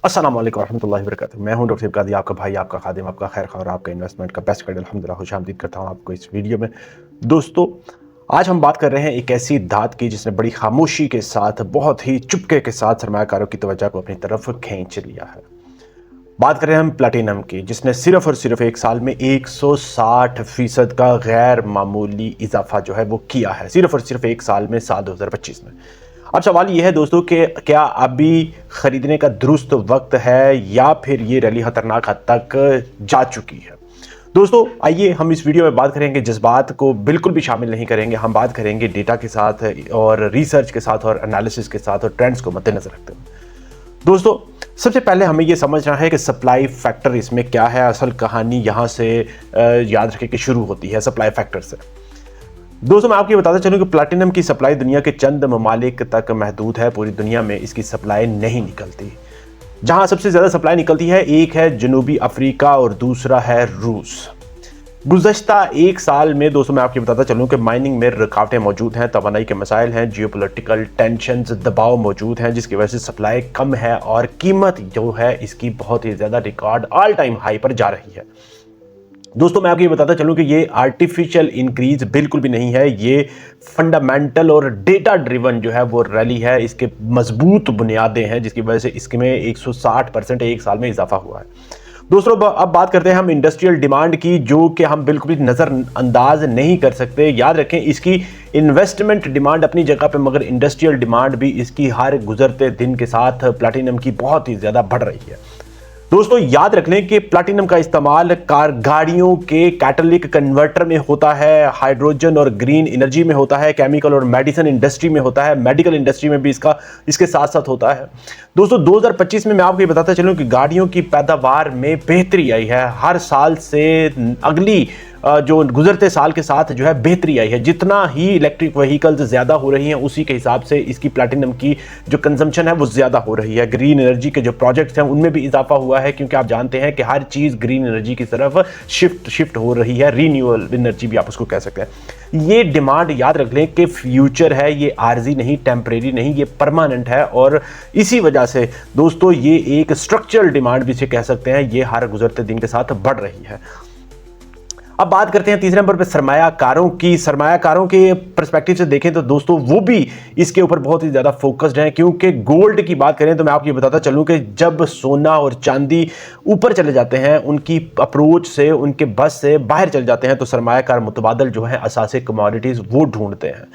अस्सलाम वालेकुम रहमतुल्लाहि व बरकातुहू। मैं हूं डॉक्टर सैयद कादी, आपका भाई, आपका खादिम, आपका खैर खा और आपका इन्वेस्टमेंट का बेस्ट गाइड। अल्हम्दुलिल्लाह खुशामदीद करता हूं आपको इस वीडियो में। दोस्तों, आज हम बात कर रहे हैं एक ऐसी धात की जिसने बड़ी खामोशी के साथ, बहुत ही चुपके के साथ सरमायाकारों की तवज्जो को अपनी तरफ खींच लिया है। बात करें हम प्लैटिनम की, जिसने सिर्फ और सिर्फ एक साल में 160% का गैर मामूली इजाफा जो है वो किया है, सिर्फ और सिर्फ एक साल में, साल 2025 में। अब सवाल यह है दोस्तों कि क्या अभी खरीदने का दुरुस्त वक्त है या फिर ये रैली खतरनाक हद तक जा चुकी है। दोस्तों, आइए हम इस वीडियो में बात करेंगे, जज्बात को बिल्कुल भी शामिल नहीं करेंगे। हम बात करेंगे डेटा के साथ और रिसर्च के साथ और एनालिसिस के साथ और ट्रेंड्स को मद्देनजर रखते हुए। दोस्तों, सबसे पहले हमें यह समझना है कि सप्लाई फैक्टर इसमें क्या है। असल कहानी यहाँ से याद रखें कि शुरू होती है सप्लाई फैक्टर से। दोस्तों, मैं आपको बताता चलूं कि प्लैटिनम की सप्लाई दुनिया के चंद ममालिक तक महदूद है। पूरी दुनिया में इसकी सप्लाई नहीं निकलती। जहां सबसे ज्यादा सप्लाई निकलती है, एक है जनूबी अफ्रीका और दूसरा है रूस। गुज़श्ता एक साल में दोस्तों मैं आपको बताता चलूं कि माइनिंग में रुकावटें मौजूद हैं, तवानाई के मसाइल हैं, जियोपॉलिटिकल टेंशन्स, दबाव मौजूद हैं, जिसकी वजह से सप्लाई कम है और कीमत जो है इसकी बहुत ही ज़्यादा रिकॉर्ड ऑल टाइम हाई पर जा रही है। दोस्तों, मैं आपको ये बताता चलूं कि ये आर्टिफिशियल इंक्रीज बिल्कुल भी नहीं है, ये फंडामेंटल और डेटा ड्रिवन जो है वो रैली है। इसके मजबूत बुनियादें हैं जिसकी वजह से इसमें 160% एक साल में इजाफा हुआ है। दोस्तों, अब बात करते हैं हम इंडस्ट्रियल डिमांड की, जो कि हम बिल्कुल भी नज़रअंदाज नहीं कर सकते। याद रखें, इसकी इन्वेस्टमेंट डिमांड अपनी जगह पे, मगर इंडस्ट्रियल डिमांड भी इसकी हर गुजरते दिन के साथ प्लैटिनम की बहुत ही ज़्यादा बढ़ रही है। दोस्तों, याद रख लें कि प्लैटिनम का इस्तेमाल गाड़ियों के कैटलिक कन्वर्टर में होता है, हाइड्रोजन और ग्रीन एनर्जी में होता है, केमिकल और मेडिसिन इंडस्ट्री में होता है, मेडिकल इंडस्ट्री में भी इसके साथ साथ होता है। दोस्तों, 2025 में मैं आपको ये बताता चलूं कि गाड़ियों की पैदावार में बेहतरी आई है। हर साल से अगली जो गुजरते साल के साथ जो है बेहतरी आई है। जितना ही इलेक्ट्रिक व्हीकल्स ज़्यादा हो रही हैं, उसी के हिसाब से इसकी प्लैटिनम की जो कंजम्पशन है वो ज़्यादा हो रही है। ग्रीन एनर्जी के जो प्रोजेक्ट्स हैं उनमें भी इजाफा हुआ है, क्योंकि आप जानते हैं कि हर चीज़ ग्रीन एनर्जी की तरफ शिफ्ट हो रही है। रीन्यूएबल एनर्जी भी आप उसको कह सकते हैं। ये डिमांड याद रख लें कि फ्यूचर है, ये आर्जी नहीं, टेम्परेरी नहीं, ये परमानेंट है। और इसी वजह से दोस्तों ये एक स्ट्रक्चरल डिमांड भी इसे कह सकते हैं, ये हर गुजरते दिन के साथ बढ़ रही है। अब बात करते हैं तीसरे नंबर पे सरमायाकारों की। सरमायाकारों के पर्सपेक्टिव से देखें तो दोस्तों वो भी इसके ऊपर बहुत ही ज़्यादा फोकस्ड हैं, क्योंकि गोल्ड की बात करें तो मैं आपको ये बताता चलूं कि जब सोना और चांदी ऊपर चले जाते हैं, उनकी अप्रोच से, उनके बस से बाहर चले जाते हैं, तो सरमायाकार मुतबादल जो है असासी कमोडिटीज़ वो ढूंढते हैं।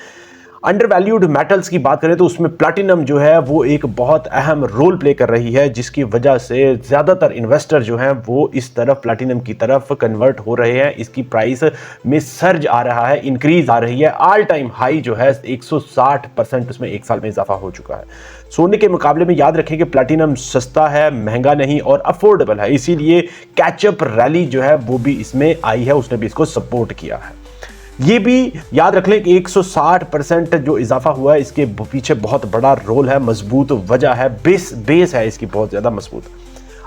अंडर वैल्यूड मेटल्स की बात करें तो उसमें प्लैटिनम जो है वो एक बहुत अहम रोल प्ले कर रही है, जिसकी वजह से ज़्यादातर इन्वेस्टर जो हैं वो इस तरफ प्लैटिनम की तरफ कन्वर्ट हो रहे हैं। इसकी प्राइस में सर्ज आ रहा है, इंक्रीज आ रही है। ऑल टाइम हाई जो है 160% उसमें एक साल में इजाफा हो चुका है। सोने के मुकाबले में याद रखें कि प्लैटिनम सस्ता है, महंगा नहीं और अफोर्डेबल है, इसीलिए कैचअप रैली जो है वो भी इसमें आई है, उसने भी इसको सपोर्ट किया है। ये भी याद रख लें कि 160% जो इजाफा हुआ है, इसके पीछे बहुत बड़ा रोल है, मजबूत वजह है, बेस है इसकी बहुत ज़्यादा मजबूत।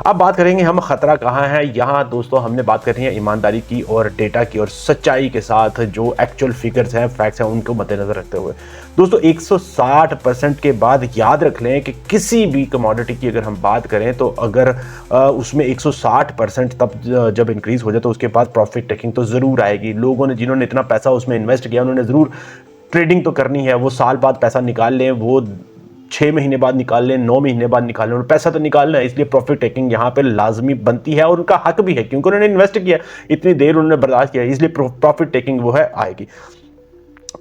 अब बात करेंगे हम खतरा कहाँ है। यहाँ दोस्तों हमने बात कर रही है ईमानदारी की और डेटा की और सच्चाई के साथ, जो एक्चुअल फिगर्स हैं, फैक्ट्स हैं, उनको मद्देनजर रखते हुए। दोस्तों, 160% के बाद याद रख लें कि किसी भी कमोडिटी की अगर हम बात करें तो अगर उसमें 160% तब जब इंक्रीज हो जाए तो उसके बाद प्रॉफिट टेकिंग तो ज़रूर आएगी। लोगों ने, जिन्होंने इतना पैसा उसमें इन्वेस्ट किया, उन्होंने ज़रूर ट्रेडिंग तो करनी है। वो साल बाद पैसा निकाल लें, वो 6 महीने बाद निकाल लें, 9 महीने बाद निकाल लें, और पैसा तो निकालना है, इसलिए प्रॉफिट टेकिंग यहाँ पे लाजमी बनती है और उनका हक भी है, क्योंकि उन्होंने इन्वेस्ट किया, इतनी देर उन्होंने बर्दाश्त किया, इसलिए प्रॉफिट टेकिंग वो है आएगी।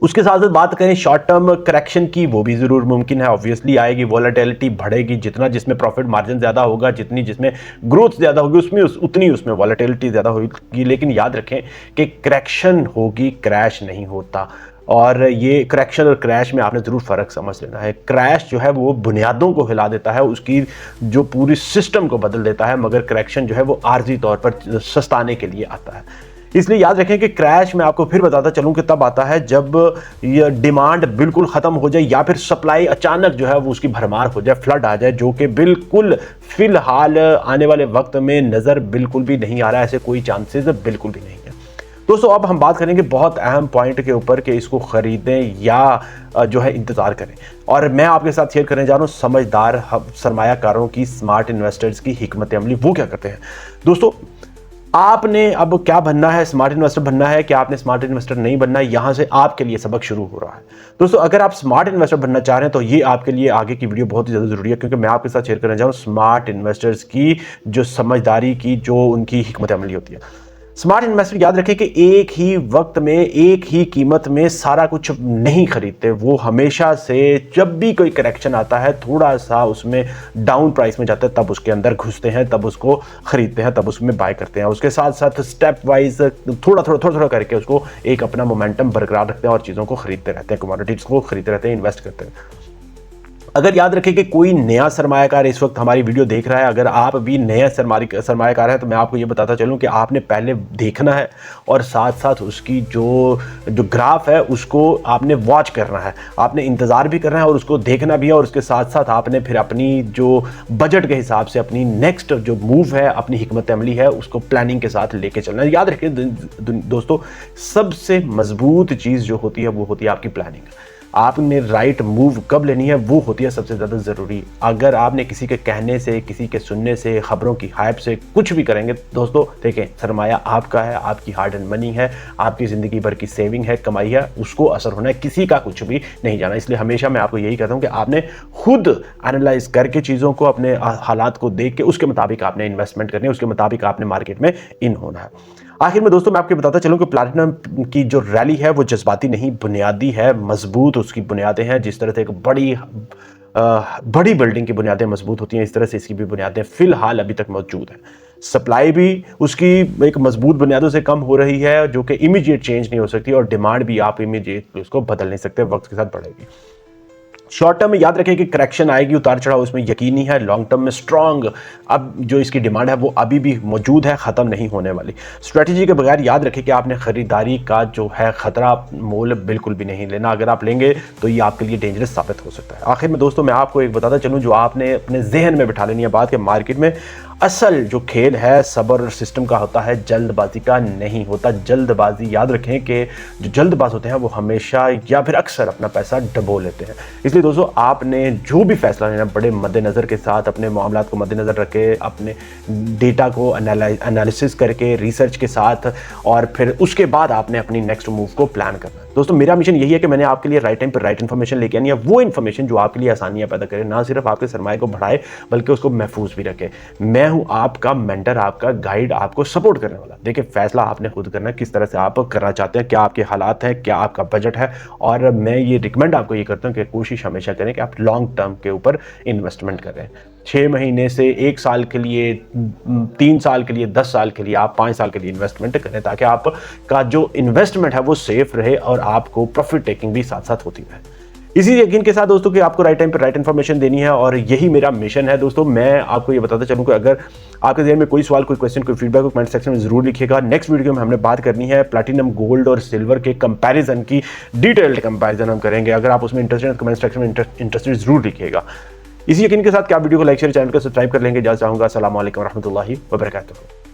उसके साथ साथ बात करें शॉर्ट टर्म करेक्शन की, वो भी ज़रूर मुमकिन है, ऑब्वियसली आएगी। वॉलेटिलिटी बढ़ेगी, जितना जिसमें प्रॉफिट मार्जिन ज़्यादा होगा, जितनी जिसमें ग्रोथ ज़्यादा होगी, उतनी उसमें वॉलेटिलिटी ज़्यादा होगी। लेकिन याद रखें कि करेक्शन होगी, क्रैश नहीं होता। और ये करेक्शन और क्रैश में आपने ज़रूर फ़र्क समझ लेना है। क्रैश जो है वो बुनियादों को हिला देता है, उसकी जो पूरी सिस्टम को बदल देता है, मगर करेक्शन जो है वो आर्जी तौर पर सस्ताने के लिए आता है। इसलिए याद रखें कि क्रैश मैं आपको फिर बताता चलूं कि तब आता है जब ये डिमांड बिल्कुल ख़त्म हो जाए या फिर सप्लाई अचानक जो है वो उसकी भरमार हो जाए, फ्लड आ जाए, जो कि बिल्कुल फ़िलहाल आने वाले वक्त में नज़र बिल्कुल भी नहीं आ रहा है। ऐसे कोई चांसेस बिल्कुल भी नहीं है। दोस्तों अब हम बात करेंगे बहुत अहम पॉइंट के ऊपर कि इसको खरीदें या जो है इंतज़ार करें। और मैं आपके साथ शेयर करने जा रहा हूँ समझदार सरमायाकारों की, स्मार्ट इन्वेस्टर्स की हिकमत अमली। वो क्या करते हैं दोस्तों, आपने अब क्या बनना है, स्मार्ट इन्वेस्टर बनना है कि आपने स्मार्ट इन्वेस्टर नहीं बनना है, यहां से आपके लिए सबक शुरू हो रहा है। दोस्तों अगर आप स्मार्ट इन्वेस्टर बनना चाह रहे हैं तो ये आपके लिए आगे की वीडियो बहुत ही ज़्यादा जरूरी है, क्योंकि मैं आपके साथ शेयर करने जा रहा हूं स्मार्ट इन्वेस्टर्स की जो समझदारी की, जो उनकी हिकमत अमली होती है। स्मार्ट इन्वेस्टर याद रखें कि एक ही वक्त में एक ही कीमत में सारा कुछ नहीं खरीदते। वो हमेशा से जब भी कोई करेक्शन आता है, थोड़ा सा उसमें डाउन प्राइस में जाता है, तब उसके अंदर घुसते हैं, तब उसको खरीदते हैं, तब उसमें बाय करते हैं। उसके साथ साथ स्टेप वाइज थोड़ा करके उसको एक अपना मोमेंटम बरकरार रखते हैं और चीज़ों को खरीदते रहते हैं, कमोडिटीज को खरीदते रहते हैं, इन्वेस्ट करते हैं। अगर याद रखें कि कोई नया सरमायाकार इस वक्त हमारी वीडियो देख रहा है, अगर आप भी नया सरमायाकार है, तो मैं आपको ये बताता चलूं कि आपने पहले देखना है और साथ साथ उसकी जो ग्राफ है उसको आपने वॉच करना है, आपने इंतज़ार भी करना है और उसको देखना भी है। और उसके साथ साथ आपने फिर अपनी जो बजट के हिसाब से अपनी नेक्स्ट जो मूव है, अपनी हिकमत अमली है, उसको प्लानिंग के साथ लेके चलना है। याद रखें दोस्तों, सबसे मजबूत चीज़ जो होती है वो होती है आपकी प्लानिंग। आपने राइट मूव कब लेनी है वो होती है सबसे ज़्यादा ज़रूरी। अगर आपने किसी के कहने से, किसी के सुनने से, खबरों की हाइप से कुछ भी करेंगे दोस्तों, देखें सरमाया आपका है, आपकी हार्ड एंड मनी है, आपकी ज़िंदगी भर की सेविंग है, कमाई है, उसको असर होना है, किसी का कुछ भी नहीं जाना। इसलिए हमेशा मैं आपको यही कहता हूँ कि आपने खुद एनालाइज करके चीज़ों को, अपने हालात को देख के उसके मुताबिक आपने इन्वेस्टमेंट करनी है, उसके मुताबिक आपने मार्केट में इन होना है। आखिर में दोस्तों मैं आपको बताता चलूं कि प्लैटिनम की जो रैली है वो जज्बाती नहीं, बुनियादी है, मजबूत उसकी बुनियादें हैं। जिस तरह से एक बड़ी बिल्डिंग की बुनियादें मजबूत होती हैं, इस तरह से इसकी भी बुनियादें फिलहाल अभी तक मौजूद हैं। सप्लाई भी उसकी एक मजबूत बुनियादों से कम हो रही है, जो कि इमीडिएट चेंज नहीं हो सकती, और डिमांड भी आप इमीडिएट उसको बदल नहीं सकते, वक्त के साथ बढ़ेगी। शॉर्ट टर्म में याद रखें कि करेक्शन आएगी, उतार चढ़ाव उसमें यकीनी है। लॉन्ग टर्म में स्ट्रॉन्ग अब जो इसकी डिमांड है वो अभी भी मौजूद है, ख़त्म नहीं होने वाली। स्ट्रेटजी के बगैर याद रखें कि आपने ख़रीदारी का जो है ख़तरा मोल बिल्कुल भी नहीं लेना। अगर आप लेंगे तो ये आपके लिए डेंजरस साबित हो सकता है। आखिर में दोस्तों मैं आपको एक बताता चलूँ जो आपने अपने जहन में बिठा लेनी है बात, कि मार्केट में असल जो खेल है सब्र सिस्टम का होता है, जल्दबाजी का नहीं होता। जल्दबाजी याद रखें कि जो जल्दबाज होते हैं वो हमेशा या फिर अक्सर अपना पैसा डबो लेते हैं। इसलिए दोस्तों आपने जो भी फैसला लेना बड़े मद्देनज़र के साथ, अपने मामलात को मद्देनज़र रख के, अपने डेटा को एनालिसिस करके, रिसर्च के साथ, और फिर उसके बाद आपने अपनी नेक्स्ट मूव को प्लान करना है। दोस्तों मेरा मिशन यही है कि मैंने आपके लिए राइट टाइम पर राइट इन्फॉर्मेशन लेके आनी है, वो इन्फॉर्मेशन जो आपके लिए आसानियाँ पैदा करे, ना सिर्फ आपके सरमाए को बढ़ाए बल्कि उसको महफूज भी रखे। मैं हूं आपका मेंटर, आपका गाइड, आपको सपोर्ट करने वाला। देखिए फैसला आपने खुद करना है, किस तरह से आप करना चाहते हैं, क्या आपके हालात हैं, क्या आपका बजट है। और मैं ये रिकमेंड आपको ये करता हूं कि कोशिश हमेशा करें कि आप लॉन्ग टर्म के ऊपर इन्वेस्टमेंट करें। 6 महीने से 1 साल के लिए, 3 साल के लिए, 10 साल के लिए, आप 5 साल के लिए इन्वेस्टमेंट करें, ताकि आपका जो इन्वेस्टमेंट है वो सेफ रहे और आपको प्रॉफिट टेकिंग भी साथ साथ होती रहे। इसी यकीन के साथ दोस्तों कि आपको राइट टाइम पर राइट इन्फॉर्मेशन देनी है, और यही मेरा मिशन है। दोस्तों मैं आपको ये बताता चलूँ कि अगर आपके जहन में कोई सवाल, कोई क्वेश्चन, कोई फीडबैक हो, कमेंट सेक्शन में जरूर लिखिएगा। नेक्स्ट वीडियो में हमने बात करनी है प्लैटिनम, गोल्ड और सिल्वर के कंपैरिजन की, डिटेल्ड कंपैरिजन हम करेंगे। अगर आप उसमें इंटरेस्टेड हैं, कमेंट सेक्शन में इंटरेस्टेड जरूर लिखिएगा। इसी यकीन के साथ कि आप वीडियो को लाइक, शेयर, चैनल को सब्सक्राइब कर लेंगे। इजाज़त चाहूँगा। अस्सलाम वालेकुम रहमतुल्लाहि व बरकातुहू।